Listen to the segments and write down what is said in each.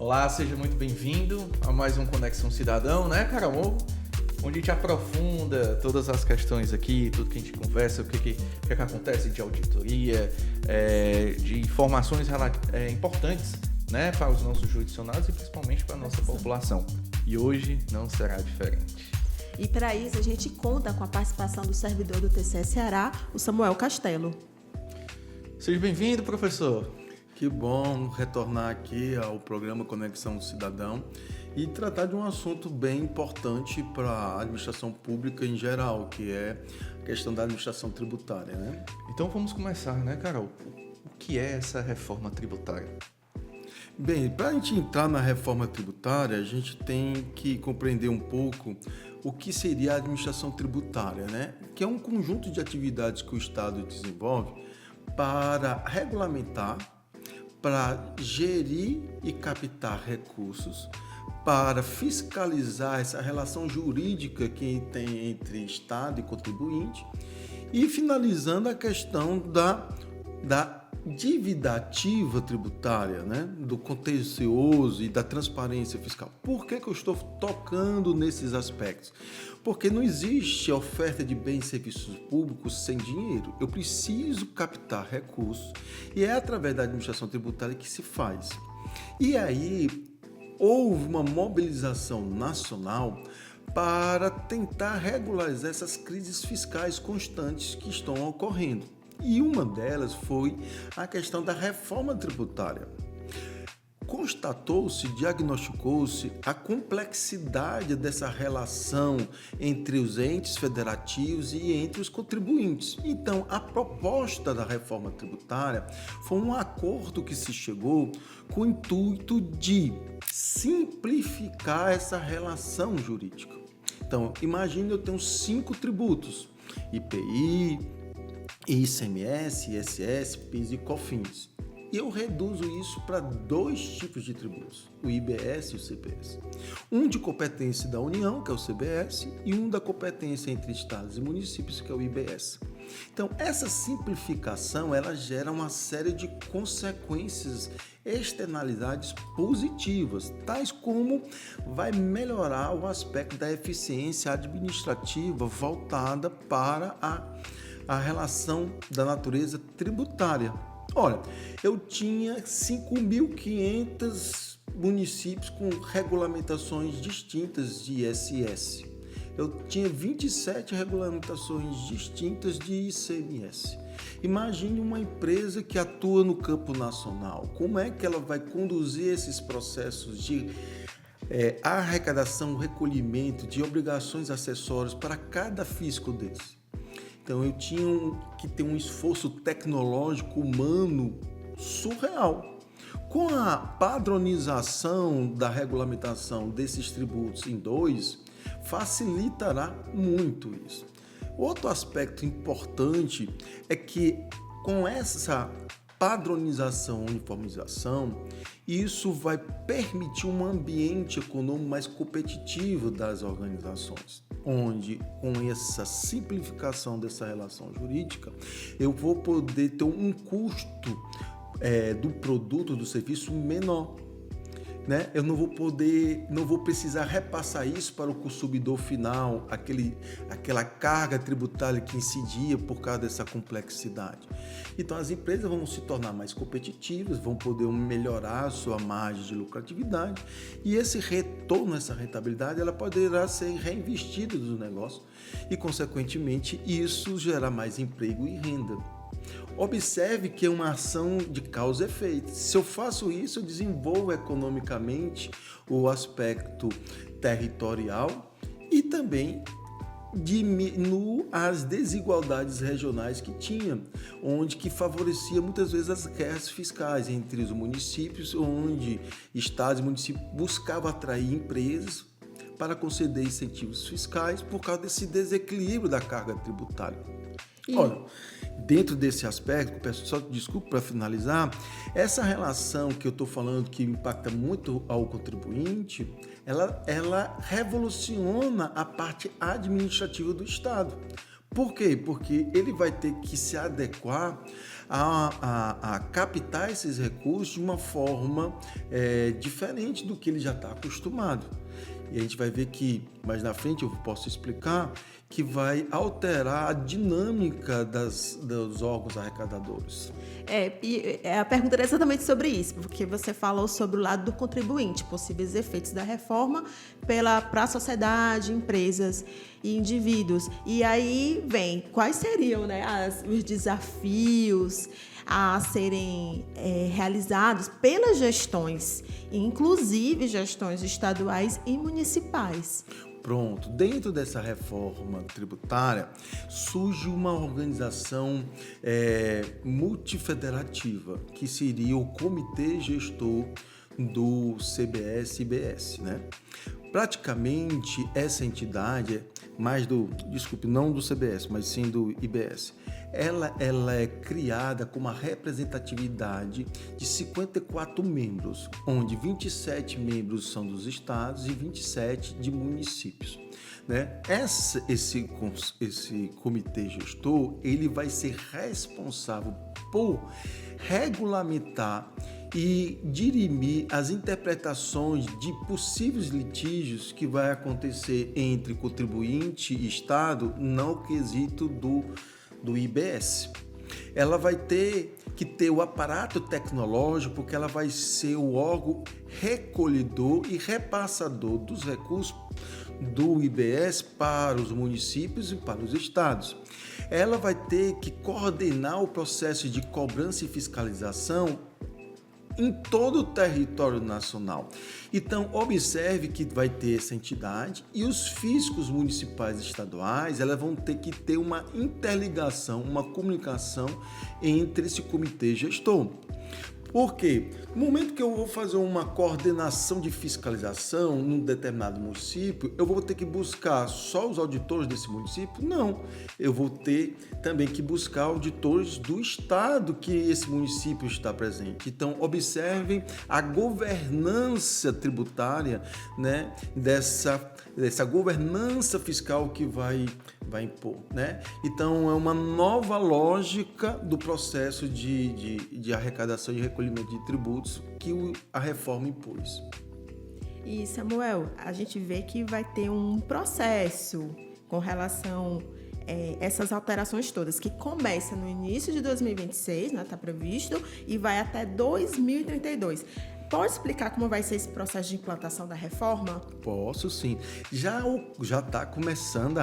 Olá, seja muito bem-vindo a mais um Conexão Cidadão, né, Carol? Onde a gente aprofunda todas as questões aqui, tudo que a gente conversa, o que acontece de auditoria, de informações importantes, né, para os nossos jurisdicionados e principalmente para a nossa população. E hoje não será diferente. E para isso a gente conta com a participação do servidor do TCE Ceará, o Samuel Castelo. Seja bem-vindo, professor. Que bom retornar aqui ao programa Conexão Cidadão e tratar de um assunto bem importante para a administração pública em geral, que é a questão da administração tributária, né? Então vamos começar, né, Carol? O que é essa reforma tributária? Bem, para a gente entrar na reforma tributária, a gente tem que compreender um pouco o que seria a administração tributária, né? Que é um conjunto de atividades que o Estado desenvolve para regulamentar, para gerir e captar recursos, para fiscalizar essa relação jurídica que tem entre Estado e contribuinte e finalizando a questão da dívida ativa tributária, né? Do contencioso e da transparência fiscal. Por que eu estou tocando nesses aspectos? Porque não existe oferta de bens e serviços públicos sem dinheiro. Eu preciso captar recursos e é através da administração tributária que se faz. E aí houve uma mobilização nacional para tentar regularizar essas crises fiscais constantes que estão ocorrendo. E uma delas foi a questão da reforma tributária. Constatou-se, diagnosticou-se a complexidade dessa relação entre os entes federativos e entre os contribuintes. Então, a proposta da reforma tributária foi um acordo que se chegou com o intuito de simplificar essa relação jurídica. Então, imagine eu tenho 5 tributos: IPI, ICMS, ISS, PIS e COFINS. E eu reduzo isso para 2 tipos de tributos, o IBS e o CBS. Um de competência da União, que é o CBS, e um da competência entre estados e municípios, que é o IBS. Então, essa simplificação, ela gera uma série de consequências, externalidades positivas, tais como vai melhorar o aspecto da eficiência administrativa voltada para a relação da natureza tributária. Olha, eu tinha 5.500 municípios com regulamentações distintas de ISS. Eu tinha 27 regulamentações distintas de ICMS. Imagine uma empresa que atua no campo nacional. Como é que ela vai conduzir esses processos de arrecadação, recolhimento de obrigações acessórias para cada fisco desse? Então, eu tinha que ter um esforço tecnológico humano surreal. Com a padronização da regulamentação desses tributos em 2, facilitará muito isso. Outro aspecto importante é que, com essa padronização, uniformização, isso vai permitir um ambiente econômico mais competitivo das organizações, onde, com essa simplificação dessa relação jurídica, eu vou poder ter um custo do produto, do serviço menor. Né? Eu não vou precisar repassar isso para o consumidor final, aquela carga tributária que incidia por causa dessa complexidade. Então, as empresas vão se tornar mais competitivas, vão poder melhorar a sua margem de lucratividade e esse retorno, essa rentabilidade, ela poderá ser reinvestida no negócio e, consequentemente, isso gerar mais emprego e renda. Observe que é uma ação de causa e efeito. Se eu faço isso, eu desenvolvo economicamente o aspecto territorial e também diminuo as desigualdades regionais que tinha, onde que favorecia muitas vezes as guerras fiscais entre os municípios, onde estados e municípios buscavam atrair empresas para conceder incentivos fiscais por causa desse desequilíbrio da carga tributária. Olha, dentro desse aspecto, peço só desculpa para finalizar, essa relação que eu estou falando que impacta muito ao contribuinte, ela revoluciona a parte administrativa do Estado. Por quê? Porque ele vai ter que se adequar a captar esses recursos de uma forma diferente do que ele já está acostumado. E a gente vai ver que, mais na frente eu posso explicar, que vai alterar a dinâmica dos órgãos arrecadadores. E a pergunta era exatamente sobre isso, porque você falou sobre o lado do contribuinte, possíveis efeitos da reforma para a sociedade, empresas e indivíduos. E aí vem, quais seriam, né, os desafios a serem realizados pelas gestões, inclusive gestões estaduais e municipais. Pronto, dentro dessa reforma tributária surge uma organização multifederativa, que seria o Comitê Gestor do CBS-IBS, né? Praticamente essa entidade, não do CBS, mas sim do IBS, ela é criada com uma representatividade de 54 membros, onde 27 membros são dos estados e 27 de municípios, né? Esse comitê gestor, ele vai ser responsável por regulamentar e dirimir as interpretações de possíveis litígios que vai acontecer entre contribuinte e Estado no quesito do IBS. Ela vai ter que ter o aparato tecnológico, porque ela vai ser o órgão recolhedor e repassador dos recursos do IBS para os municípios e para os estados. Ela vai ter que coordenar o processo de cobrança e fiscalização em todo o território nacional. Então, observe que vai ter essa entidade e os fiscos municipais e estaduais, elas vão ter que ter uma interligação, uma comunicação entre esse comitê gestor. Por quê? No momento que eu vou fazer uma coordenação de fiscalização num determinado município, eu vou ter que buscar só os auditores desse município? Não. Eu vou ter também que buscar auditores do estado que esse município está presente. Então, observem a governança tributária, né, dessa governança fiscal que vai impor, né? Então, é uma nova lógica do processo de arrecadação e recolhimento de tributos que a reforma impôs. E, Samuel, a gente vê que vai ter um processo com relação a essas alterações todas, que começa no início de 2026, né, está previsto, e vai até 2032. Pode explicar como vai ser esse processo de implantação da reforma? Posso sim. Já está começando,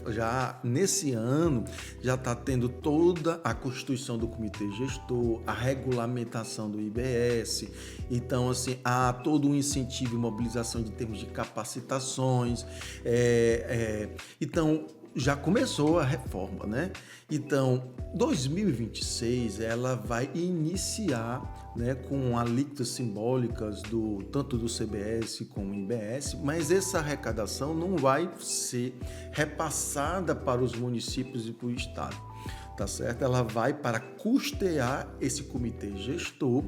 já nesse ano, já está tendo toda a constituição do comitê gestor, a regulamentação do IBS. Então, assim, há todo um incentivo e mobilização de termos de capacitações. Então, já começou a reforma, né? Então, 2026 ela vai iniciar, né, com alíquotas simbólicas tanto do CBS como do IBS, mas essa arrecadação não vai ser repassada para os municípios e para o estado, tá certo? Ela vai para custear esse comitê gestor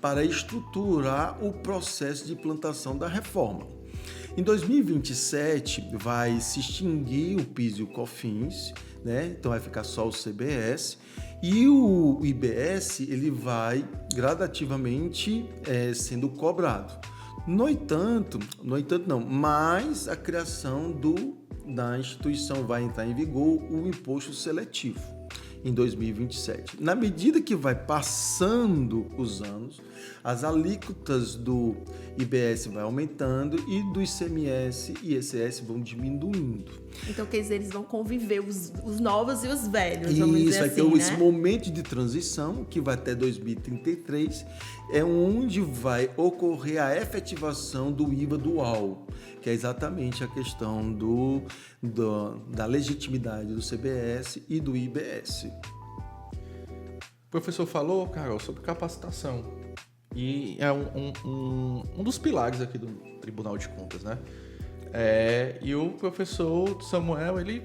para estruturar o processo de implantação da reforma. Em 2027 vai se extinguir o PIS e o COFINS, né? Então vai ficar só o CBS, e o IBS ele vai gradativamente sendo cobrado. Mas a criação da instituição vai entrar em vigor o imposto seletivo em 2027. Na medida que vai passando os anos, as alíquotas do IBS vai aumentando e do ICMS e ICS vão diminuindo. Então, quer dizer, eles vão conviver os novos e os velhos, vamos dizer assim, então, né? Esse momento de transição, que vai até 2033, é onde vai ocorrer a efetivação do IVA dual, que é exatamente a questão da legitimidade do CBS e do IBS. O professor falou, Carol, sobre capacitação. E é um dos pilares aqui do Tribunal de Contas, né? E o professor Samuel, ele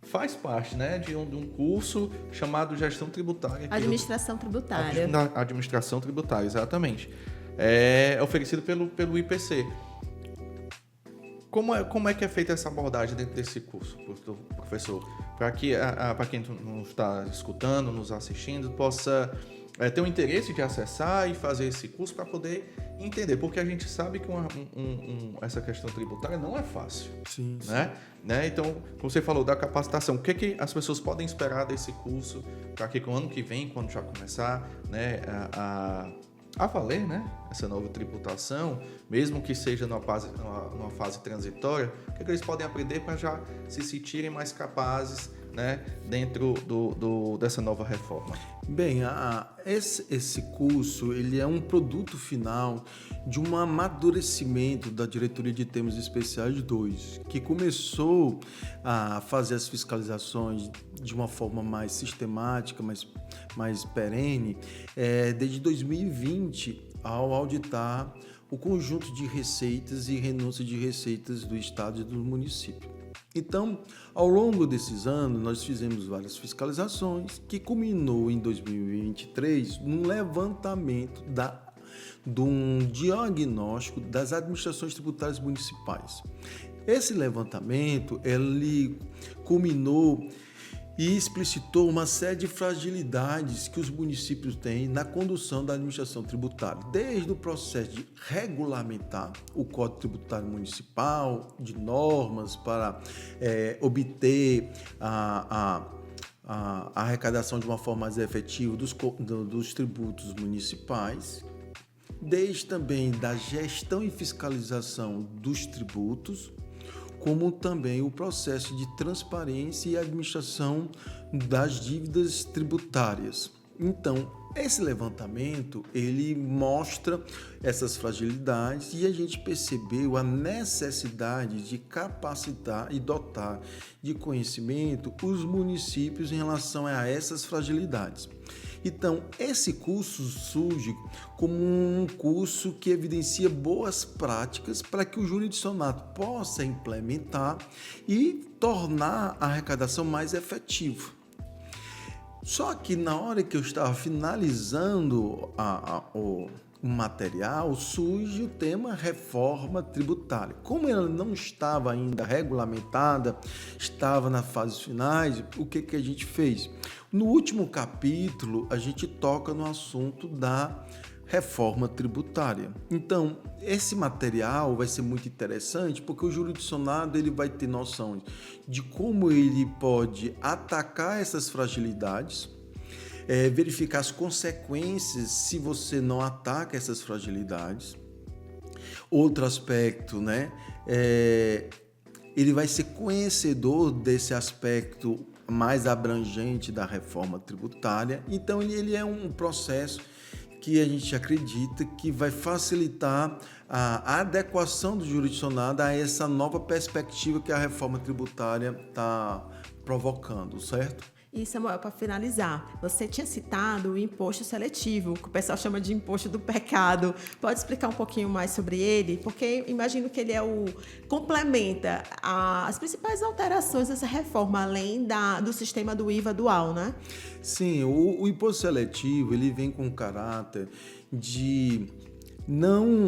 faz parte, né, de um curso chamado Gestão Tributária. Administração Tributária. Administração Tributária, exatamente. É oferecido pelo IPC. Como é que é feita essa abordagem dentro desse curso, professor? Para quem nos está escutando, nos assistindo, possa ter um interesse de acessar e fazer esse curso para poder entender, porque a gente sabe que essa questão tributária não é fácil. Sim. Né? Então, como você falou da capacitação, o que as pessoas podem esperar desse curso para que no ano que vem, quando já começar, né, a valer, né, essa nova tributação, mesmo que seja numa fase transitória, o que eles podem aprender para já se sentirem mais capazes, né, dentro dessa nova reforma? Bem, esse curso ele é um produto final de um amadurecimento da Diretoria de Temas Especiais 2, que começou a fazer as fiscalizações de uma forma mais sistemática, mais perene, desde 2020, ao auditar o conjunto de receitas e renúncia de receitas do Estado e do município. Então, ao longo desses anos, nós fizemos várias fiscalizações, que culminou em 2023 num levantamento de um diagnóstico das administrações tributárias municipais. Esse levantamento, ele culminou e explicitou uma série de fragilidades que os municípios têm na condução da administração tributária, desde o processo de regulamentar o Código Tributário Municipal, de normas para obter a arrecadação de uma forma mais efetiva dos tributos municipais, desde também da gestão e fiscalização dos tributos, como também o processo de transparência e administração das dívidas tributárias. Então, esse levantamento, ele mostra essas fragilidades e a gente percebeu a necessidade de capacitar e dotar de conhecimento os municípios em relação a essas fragilidades. Então, esse curso surge como um curso que evidencia boas práticas para que o jurisdicionado possa implementar e tornar a arrecadação mais efetiva. Só que na hora que eu estava finalizando o material, surge o tema reforma tributária. Como ela não estava ainda regulamentada, estava nas fases finais, o que a gente fez? No último capítulo, a gente toca no assunto da reforma tributária. Então, esse material vai ser muito interessante porque o jurisdicionado ele vai ter noção de como ele pode atacar essas fragilidades, verificar as consequências se você não ataca essas fragilidades. Outro aspecto, né? Ele vai ser conhecedor desse aspecto mais abrangente da reforma tributária. Então, ele é um processo que a gente acredita que vai facilitar a adequação do jurisdicionado a essa nova perspectiva que a reforma tributária está provocando, certo? E, Samuel, para finalizar, você tinha citado o imposto seletivo, que o pessoal chama de imposto do pecado. Pode explicar um pouquinho mais sobre ele? Porque imagino que ele complementa as principais alterações dessa reforma, além do sistema do IVA dual, né? Sim, o imposto seletivo ele vem com caráter de não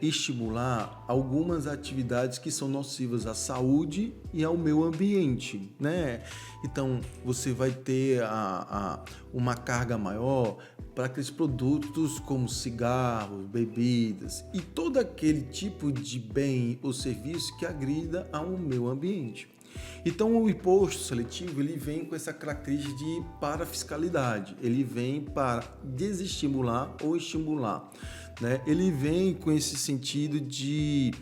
estimular algumas atividades que são nocivas à saúde e ao meio ambiente, né? Então, você vai ter uma carga maior para aqueles produtos como cigarros, bebidas e todo aquele tipo de bem ou serviço que agrida ao meio ambiente. Então, o imposto seletivo ele vem com essa característica de parafiscalidade, ele vem para desestimular ou estimular, né? Ele vem com esse sentido de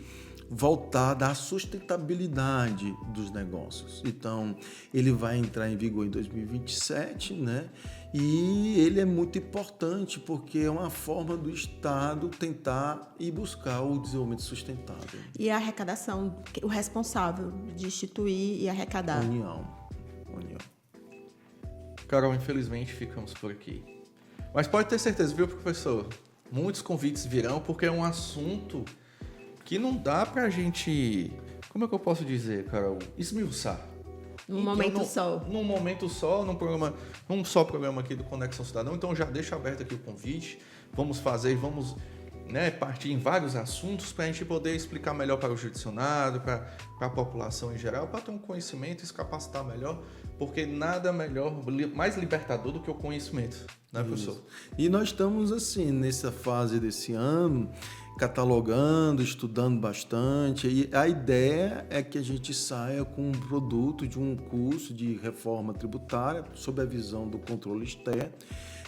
voltar à sustentabilidade dos negócios. Então, ele vai entrar em vigor em 2027, né? E ele é muito importante porque é uma forma do Estado tentar e buscar o desenvolvimento sustentável. E a arrecadação, o responsável de instituir e arrecadar? União. Carol, infelizmente ficamos por aqui. Mas pode ter certeza, viu, professor? Muitos convites virão porque é um assunto que não dá pra gente, como é que eu posso dizer, Carol, esmiuçar. Num momento só. Num momento só, num só programa aqui do Conexão Cidadão. Então já deixo aberto aqui o convite. Vamos partir em vários assuntos para a gente poder explicar melhor para o judicionário, para a população em geral, para ter um conhecimento e se capacitar melhor, porque nada melhor, mais libertador do que o conhecimento, né, professor? E nós estamos, assim, nessa fase desse ano, catalogando, estudando bastante, e a ideia é que a gente saia com um produto de um curso de reforma tributária, sob a visão do controle externo,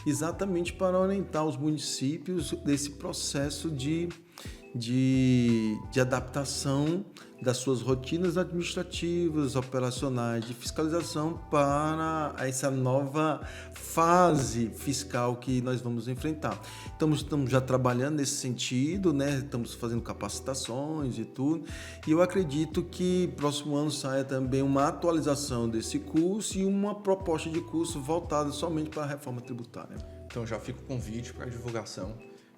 exatamente para orientar os municípios desse processo de adaptação das suas rotinas administrativas, operacionais, de fiscalização para essa nova fase fiscal que nós vamos enfrentar. Então, estamos já trabalhando nesse sentido, né? Estamos fazendo capacitações e tudo, e eu acredito que próximo ano saia também uma atualização desse curso e uma proposta de curso voltada somente para a reforma tributária. Então já fica o convite para a divulgação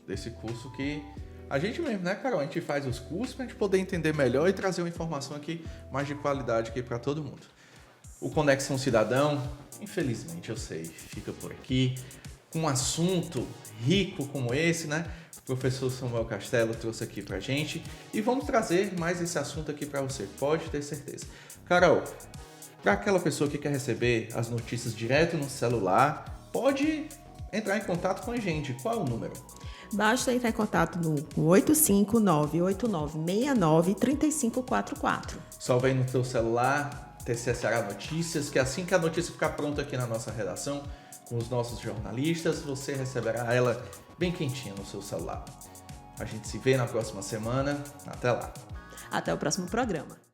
desse curso que a gente mesmo, né, Carol? A gente faz os cursos para a gente poder entender melhor e trazer uma informação aqui mais de qualidade aqui para todo mundo. O Conexão Cidadão, infelizmente, eu sei, fica por aqui. Com um assunto rico como esse, né? O professor Samuel Castelo trouxe aqui para a gente. E vamos trazer mais esse assunto aqui para você, pode ter certeza. Carol, para aquela pessoa que quer receber as notícias direto no celular, pode entrar em contato com a gente. Qual é o número? Basta entrar em contato no 859-8969-3544. Só vem no teu celular, TCSA Notícias, que assim que a notícia ficar pronta aqui na nossa redação, com os nossos jornalistas, você receberá ela bem quentinha no seu celular. A gente se vê na próxima semana. Até lá. Até o próximo programa.